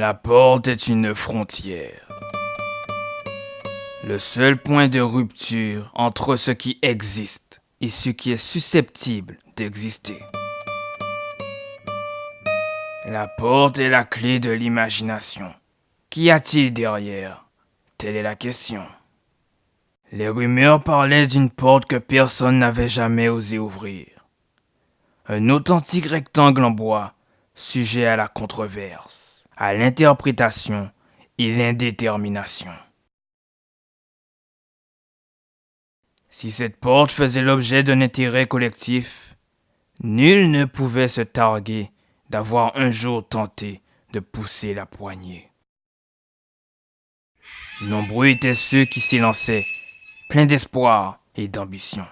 La porte est une frontière. Le seul point de rupture entre ce qui existe et ce qui est susceptible d'exister. La porte est la clé de l'imagination. Qu'y a-t-il derrière? Telle est la question. Les rumeurs parlaient d'une porte que personne n'avait jamais osé ouvrir. Un authentique rectangle en bois, sujet à la controverse, à l'interprétation et l'indétermination. Si cette porte faisait l'objet d'un intérêt collectif, nul ne pouvait se targuer d'avoir un jour tenté de pousser la poignée. Nombreux étaient ceux qui s'y lançaient, pleins d'espoir et d'ambition.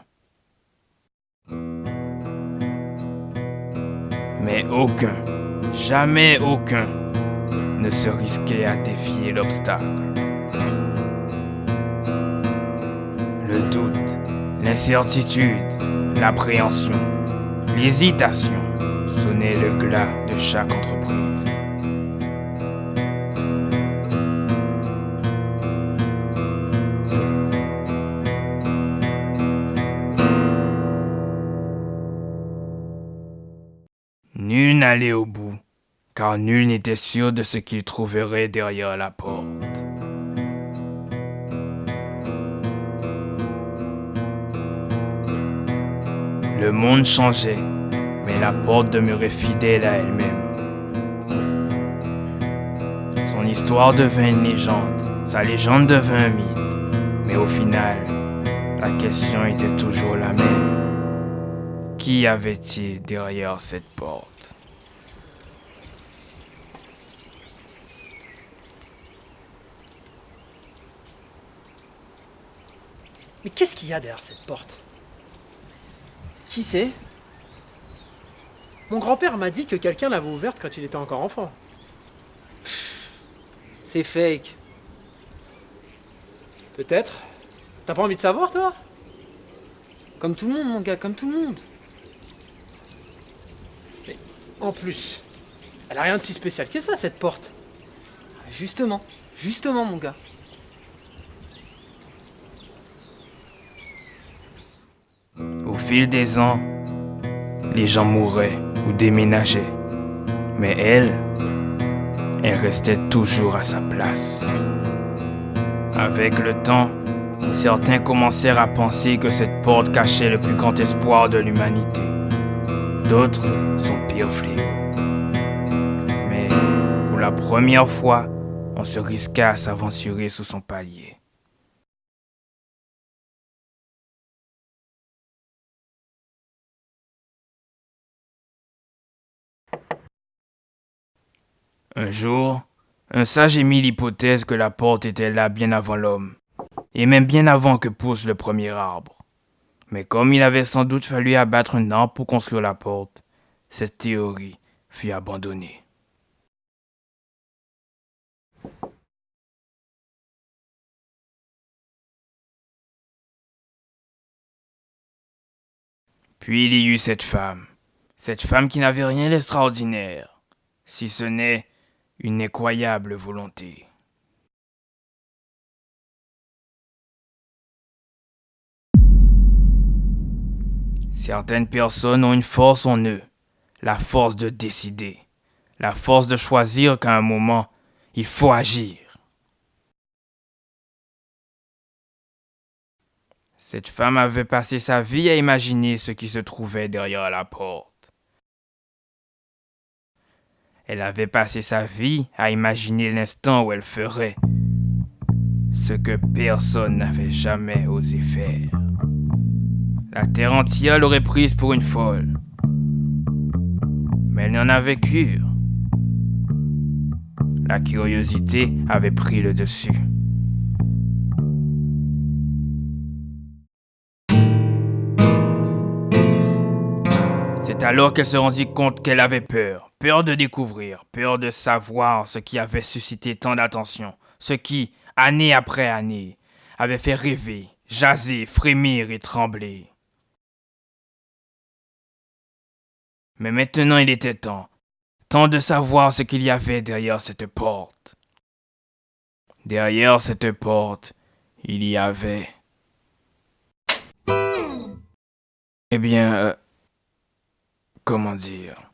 Mais aucun, jamais aucun, ne se risquait à défier l'obstacle. Le doute, l'incertitude, l'appréhension, l'hésitation sonnaient le glas de chaque entreprise. Nul n'allait au bout, car nul n'était sûr de ce qu'il trouverait derrière la porte. Le monde changeait, mais la porte demeurait fidèle à elle-même. Son histoire devint une légende, sa légende devint un mythe, mais au final, la question était toujours la même. Qui avait-il derrière cette porte? Mais qu'est-ce qu'il y a derrière cette porte? Qui c'est? Mon grand-père m'a dit que quelqu'un l'avait ouverte quand il était encore enfant. C'est fake. Peut-être. T'as pas envie de savoir, toi? Comme tout le monde, mon gars, comme tout le monde. Mais en plus, elle a rien de si spécial que ça, cette porte. Justement, mon gars. Au fil des ans, les gens mouraient ou déménageaient. Mais elle restait toujours à sa place. Avec le temps, certains commencèrent à penser que cette porte cachait le plus grand espoir de l'humanité. D'autres, son pire fléau. Mais pour la première fois, on se risqua à s'aventurer sous son palier. Un jour, un sage émit l'hypothèse que la porte était là bien avant l'homme, et même bien avant que pousse le premier arbre. Mais comme il avait sans doute fallu abattre un arbre pour construire la porte, cette théorie fut abandonnée. Puis il y eut cette femme qui n'avait rien d'extraordinaire, si ce n'est une incroyable volonté. Certaines personnes ont une force en eux, la force de décider, la force de choisir qu'à un moment, il faut agir. Cette femme avait passé sa vie à imaginer ce qui se trouvait derrière la porte. Elle avait passé sa vie à imaginer l'instant où elle ferait ce que personne n'avait jamais osé faire. La terre entière l'aurait prise pour une folle. Mais elle n'en avait cure. La curiosité avait pris le dessus. C'est alors qu'elle se rendit compte qu'elle avait peur. Peur de découvrir, peur de savoir ce qui avait suscité tant d'attention. Ce qui, année après année, avait fait rêver, jaser, frémir et trembler. Mais maintenant il était temps. Tant de savoir ce qu'il y avait derrière cette porte. Derrière cette porte, il y avait... Eh bien, comment dire?